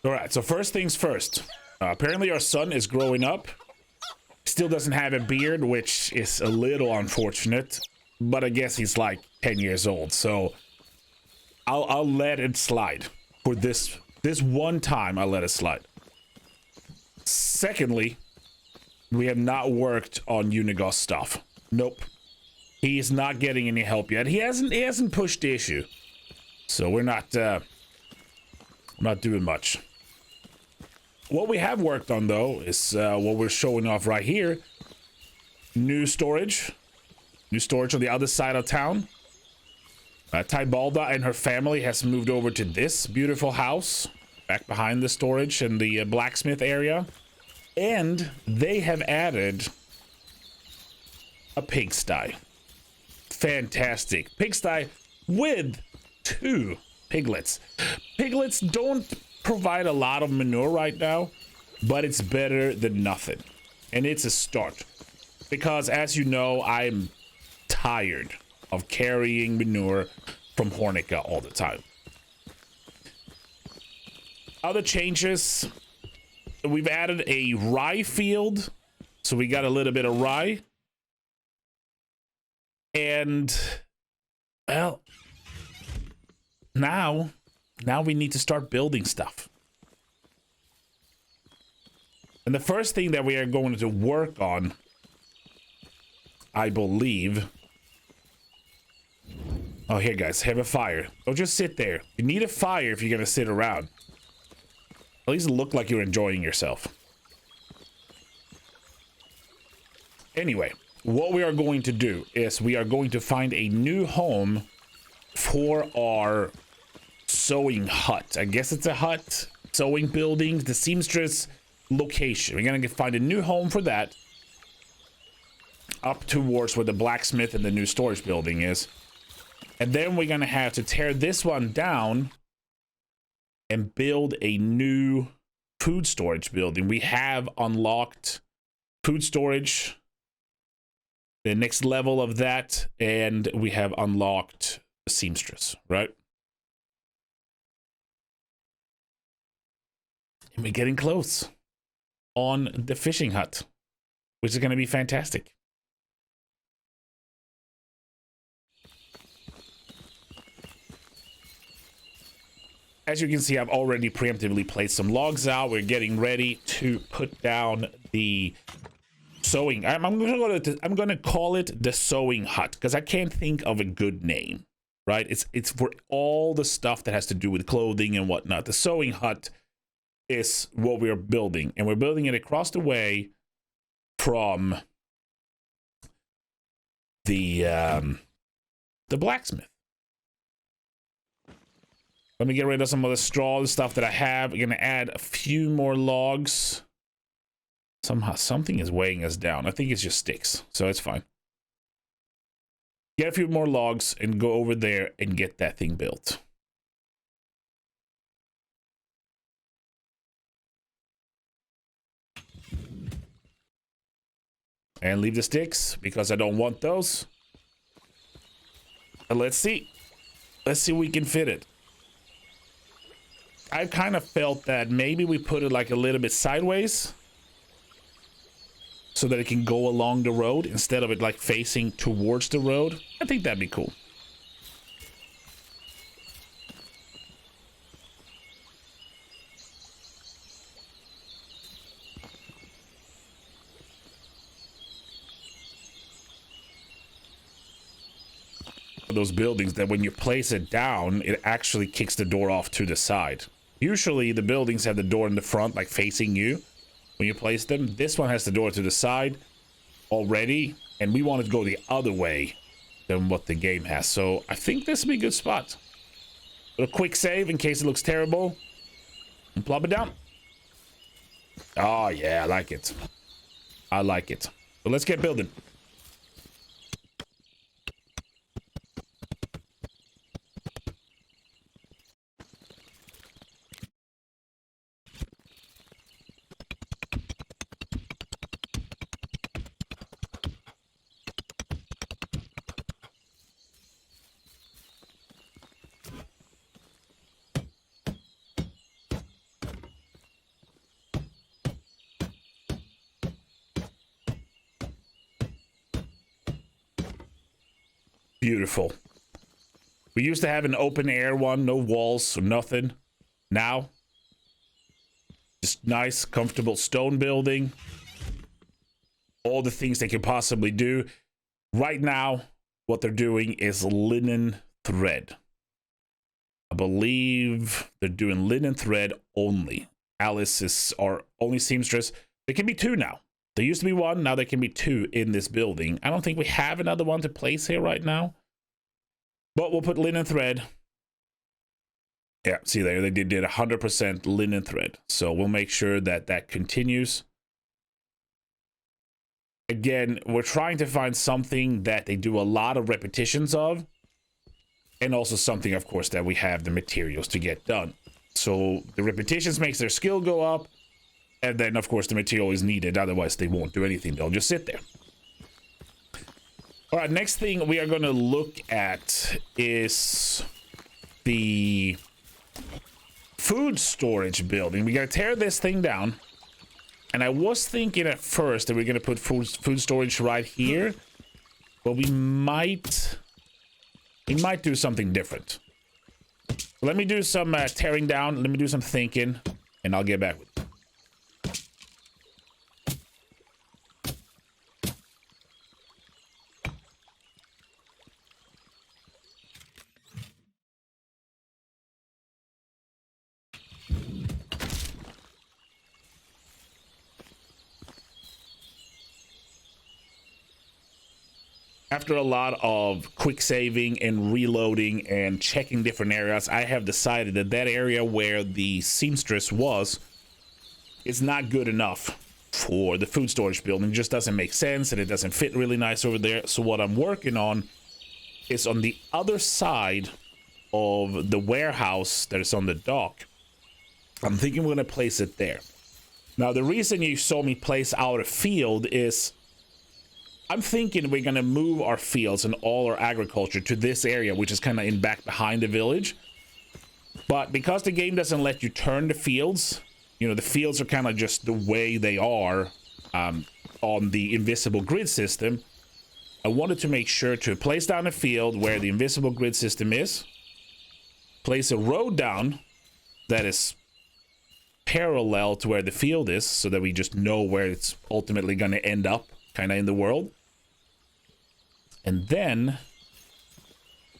All right, so first things first. Apparently our son is growing up. Still doesn't have a beard, which is a little unfortunate. But I guess he's like 10 years old, so I'll let it slide. For this one time, I'll let it slide. Secondly, we have not worked on Unigos stuff. Nope. He's not getting any help yet. He hasn't pushed the issue. So we're not doing much. What we have worked on, though, is what we're showing off right here. New storage. New storage on the other side of town. Tybalda and her family has moved over to this beautiful house. Back behind the storage and the blacksmith area. And they have added a pigsty. Fantastic. Pigsty with 2 piglets. Piglets don't provide a lot of manure right now, but it's better than nothing. And it's a start. Because as you know, I'm tired of carrying manure from Hornica all the time. Other changes, we've added a rye field, so we got a little bit of rye. And, well, now we need to start building stuff. And the first thing that we are going to work on, I believe... Oh, here, guys, have a fire. Don't just sit there. You need a fire if you're going to sit around. At least look like you're enjoying yourself. Anyway, what we are going to do is we are going to find a new home for our sewing hut. I guess it's a hut, sewing building, the seamstress location. We're going to find a new home for that. Up towards where the blacksmith and the new storage building is. And then we're going to have to tear this one down and build a new food storage building. We have unlocked food storage, the next level of that, and we have unlocked the seamstress, right? And we're getting close on the fishing hut, which is going to be fantastic. As you can see, I've already preemptively placed some logs out. We're getting ready to put down the sewing. I'm going to call it the sewing hut because I can't think of a good name, right? It's for all the stuff that has to do with clothing and whatnot. The sewing hut is what we're building, and we're building it across the way from the blacksmith. Let me get rid of some of the straw and stuff that I have. We're going to add a few more logs. Somehow something is weighing us down. I think it's just sticks, so it's fine. Get a few more logs and go over there and get that thing built. And leave the sticks because I don't want those. And let's see. Let's see if we can fit it. I kind of felt that maybe we put it like a little bit sideways so that it can go along the road instead of it like facing towards the road. I think that'd be cool. Those buildings that when you place it down, it actually kicks the door off to the side. Usually the buildings have the door in the front, like facing you when you place them. This one has the door to the side already, and we want it to go the other way than what the game has. So I think this would be a good spot. A quick save in case it looks terrible. And plop it down. Oh yeah, I like it. I like it. So let's get building. Beautiful. We used to have an open air one, no walls or nothing. Now, just nice, comfortable stone building. All the things they can possibly do. Right now, what they're doing is linen thread. I believe they're doing linen thread only. Alice is our only seamstress. There can be two now. There used to be one, now there can be two in this building. I don't think we have another one to place here right now. But we'll put linen thread. Yeah, see there, they did 100% linen thread. So we'll make sure that that continues. Again, we're trying to find something that they do a lot of repetitions of. And also something, of course, that we have the materials to get done. So the repetitions makes their skill go up. And then, of course, the material is needed. Otherwise, they won't do anything. They'll just sit there. All right, next thing we are going to look at is the food storage building. We got to tear this thing down. And I was thinking at first that we're going to put food storage right here. But we might do something different. Let me do some tearing down. Let me do some thinking. And I'll get back with you. After a lot of quick saving and reloading and checking different areas, I have decided that that area where the seamstress was is not good enough for the food storage building. It just doesn't make sense and it doesn't fit really nice over there. So what I'm working on is on the other side of the warehouse that is on the dock. I'm thinking we're going to place it there. Now, the reason you saw me place out a field is I'm thinking we're going to move our fields and all our agriculture to this area, which is kind of in back behind the village. But because the game doesn't let you turn the fields, you know, the fields are kind of just the way they are on the invisible grid system. I wanted to make sure to place down a field where the invisible grid system is. Place a road down that is parallel to where the field is so that we just know where it's ultimately going to end up kind of in the world. And then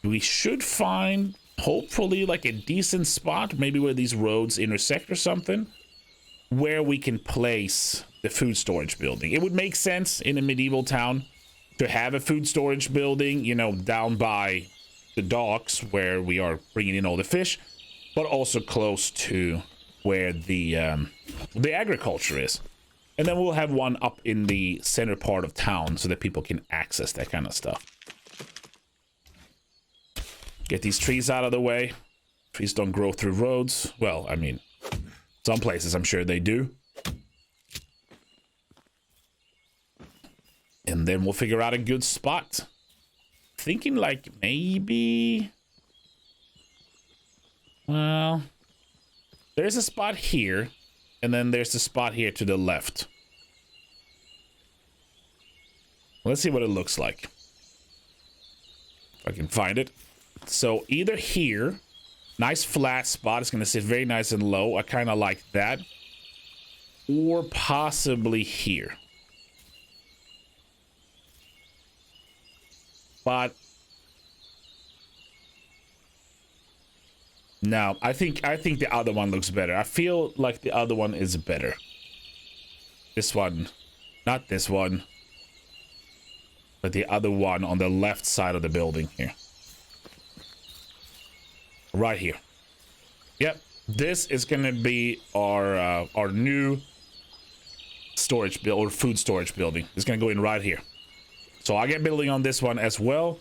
we should find hopefully like a decent spot, maybe where these roads intersect or something, where we can place the food storage building. It would make sense in a medieval town to have a food storage building, you know, down by the docks where we are bringing in all the fish, but also close to where the agriculture is. And then we'll have one up in the center part of town so that people can access that kind of stuff. Get these trees out of the way. Trees don't grow through roads. Well, I mean, some places I'm sure they do. And then we'll figure out a good spot. Thinking like maybe... Well, there's a spot here. And then there's a spot here to the left. Let's see what it looks like. If I can find it. So either here, nice flat spot. It's going to sit very nice and low. I kind of like that. Or possibly here. But no, I think the other one looks better. I feel like the other one is better. This one, not this one, but the other one on the left side of the building here. Right here. Yep, this is gonna be our new storage build or food storage building. It's gonna go in right here. So I get building on this one as well.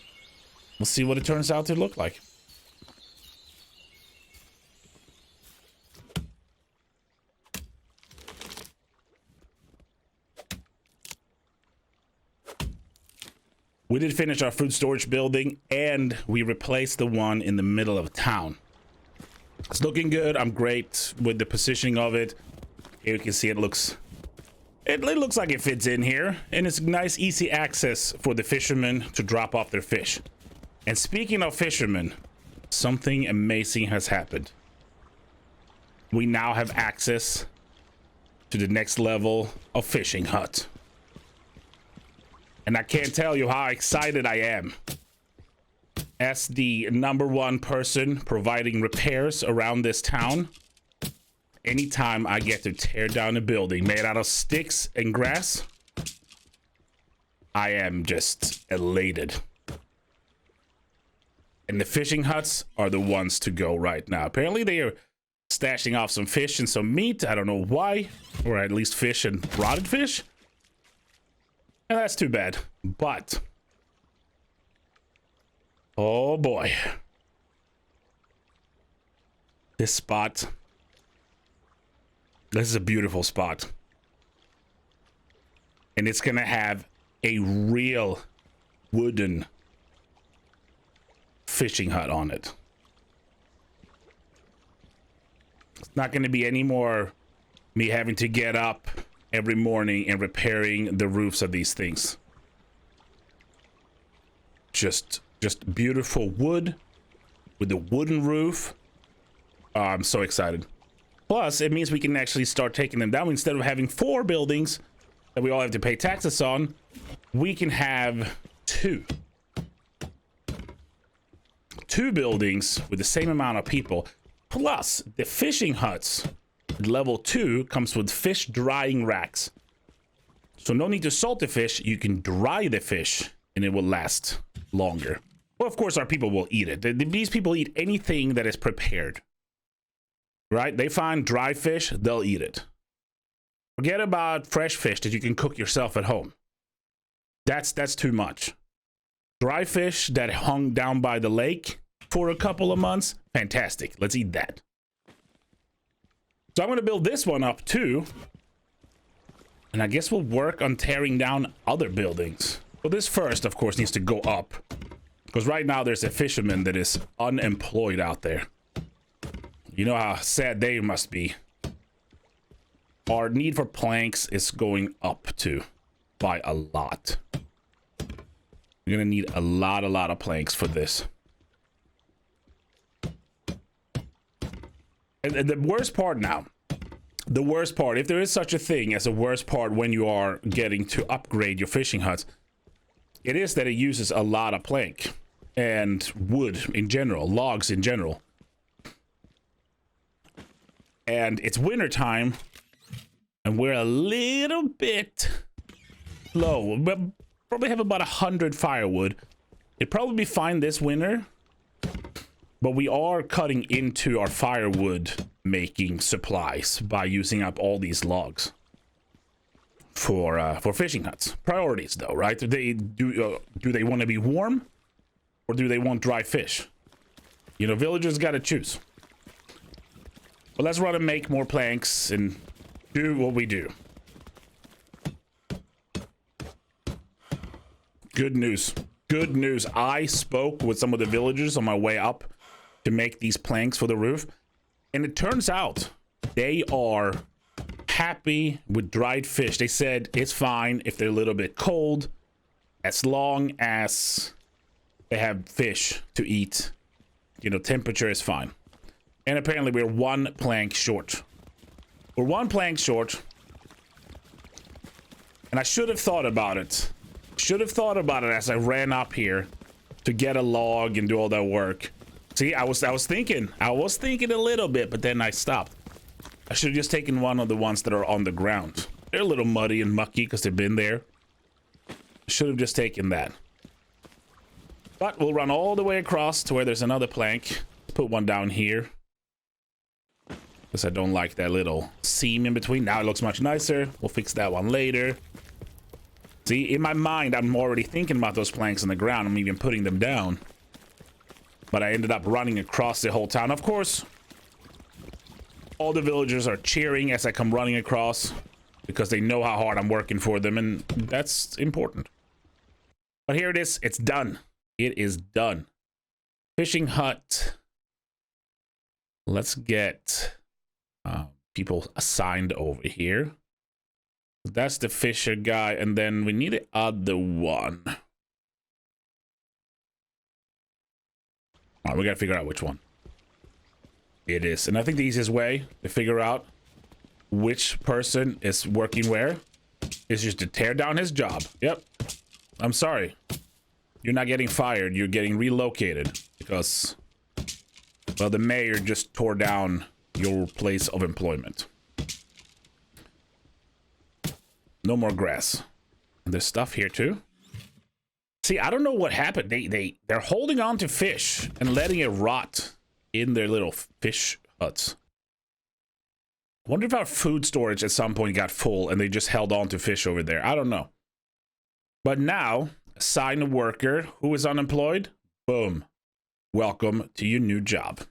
We'll see what it turns out to look like. We did finish our food storage building and we replaced the one in the middle of town. It's looking good. I'm great with the positioning of it. Here you can see it looks like it fits in here, and it's nice, easy access for the fishermen to drop off their fish. And speaking of fishermen, something amazing has happened. We now have access to the next level of fishing hut. And I can't tell you how excited I am. As the #1 person providing repairs around this town, anytime I get to tear down a building made out of sticks and grass, I am just elated. And the fishing huts are the ones to go right now. Apparently they are stashing off some fish and some meat. I don't know why. Or at least fish and rotted fish. And that's too bad. But oh boy. This spot. This is a beautiful spot. And it's gonna have a real wooden fishing hut on it. It's not gonna be any more me having to get up every morning and repairing the roofs of these things. Just beautiful wood with a wooden roof. Oh, I'm so excited. Plus, it means we can actually start taking them down. Instead of having 4 buildings that we all have to pay taxes on, we can have 2. 2 buildings with the same amount of people. Plus, the fishing huts, level 2, comes with fish drying racks. So no need to salt the fish. You can dry the fish and it will last longer. Well, of course, our people will eat it. These people eat anything that is prepared. Right? They find dry fish, they'll eat it. Forget about fresh fish that you can cook yourself at home. That's too much. Dry fish that hung down by the lake for a couple of months, fantastic. Let's eat that. So I'm going to build this one up too. And I guess we'll work on tearing down other buildings. Well, this first, of course, needs to go up. Because right now there's a fisherman that is unemployed out there. You know how sad they must be. Our need for planks is going up too by a lot. We're gonna need a lot of planks for this. And the worst part now, the worst part, if there is such a thing as a worst part when you are getting to upgrade your fishing huts, it is that it uses a lot of plank and wood in general, logs in general. And it's winter time, and we're a little bit low. We probably have about 100 firewood. It'd probably be fine this winter, but we are cutting into our firewood making supplies by using up all these logs for fishing huts. Priorities, though, right? Do they want to be warm, or do they want dry fish? You know, villagers got to choose. But let's run and make more planks and do what we do. Good news. Good news. I spoke with some of the villagers on my way up to make these planks for the roof. And it turns out they are happy with dried fish. They said it's fine if they're a little bit cold, as long as they have fish to eat. You know, temperature is fine. And apparently we're 1 plank short. We're 1 plank short. And I should have thought about it. Should have thought about it as I ran up here to get a log and do all that work. See, I was thinking a little bit, but then I stopped. I should have just taken one of the ones that are on the ground. They're a little muddy and mucky because they've been there. Should have just taken that. But we'll run all the way across to where there's another plank. Put one down here. Because I don't like that little seam in between. Now it looks much nicer. We'll fix that one later. See, in my mind, I'm already thinking about those planks on the ground. I'm even putting them down. But I ended up running across the whole town. Of course, all the villagers are cheering as I come running across because they know how hard I'm working for them, and that's important. But here it is. It's done. It is done. Fishing hut. Let's get people assigned over here. That's the fisher guy, and then we need the other one. All right, we gotta figure out which one it is. And I think the easiest way to figure out which person is working where is just to tear down his job. Yep. I'm sorry. You're not getting fired. You're getting relocated because, well, the mayor just tore down your place of employment. No more grass. There's stuff here too. See, I don't know what happened. They're holding on to fish and letting it rot in their little fish huts. I wonder if our food storage at some point got full and they just held on to fish over there. I don't know. But now, assign a worker who is unemployed. Boom. Welcome to your new job.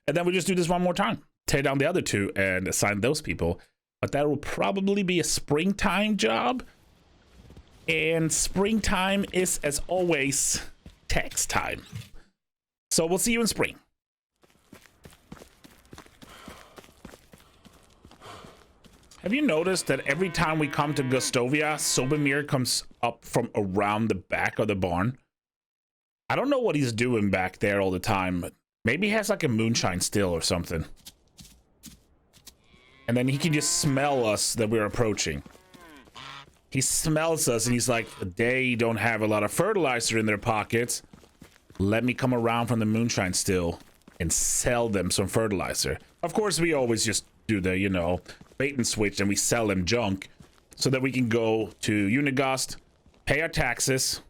And then we just do this one more time. Tear down the other two and assign those people. But that will probably be a springtime job. And springtime is, as always, tax time. So we'll see you in spring. Have you noticed that every time we come to Gustovia, Sobemir comes up from around the back of the barn? I don't know what he's doing back there all the time. But maybe he has like a moonshine still or something. And then he can just smell us that we're approaching. He smells us and he's like, they don't have a lot of fertilizer in their pockets. Let me come around from the moonshine still and sell them some fertilizer. Of course, we always just do the, you know, bait and switch and we sell them junk so that we can go to Unigast, pay our taxes.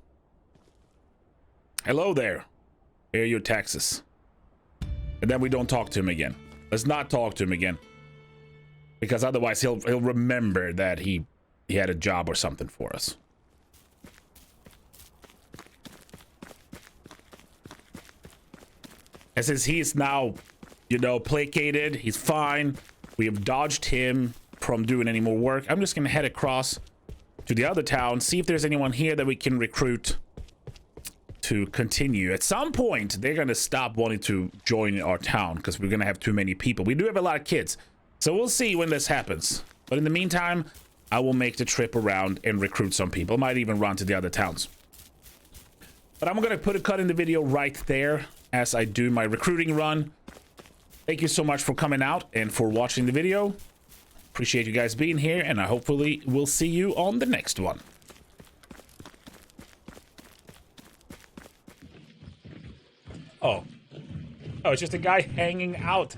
Hello there. Pay your taxes. And then we don't talk to him again. Let's not talk to him again. Because otherwise he'll remember that he had a job or something for us. And since he's now, you know, placated, he's fine. We have dodged him from doing any more work. I'm just gonna head across to the other town, see if there's anyone here that we can recruit to continue. At some point, they're gonna stop wanting to join our town because we're gonna have too many people. We do have a lot of kids. So we'll see when this happens. But in the meantime, I will make the trip around and recruit some people. Might even run to the other towns. But I'm going to put a cut in the video right there as I do my recruiting run. Thank you so much for coming out and for watching the video. Appreciate you guys being here, and I hopefully will see you on the next one. Oh. Oh, it's just a guy hanging out.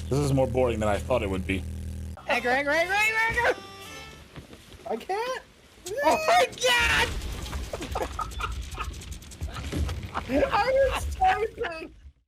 This is more boring than I thought it would be. Egger. I can't. Oh my god! I was typing.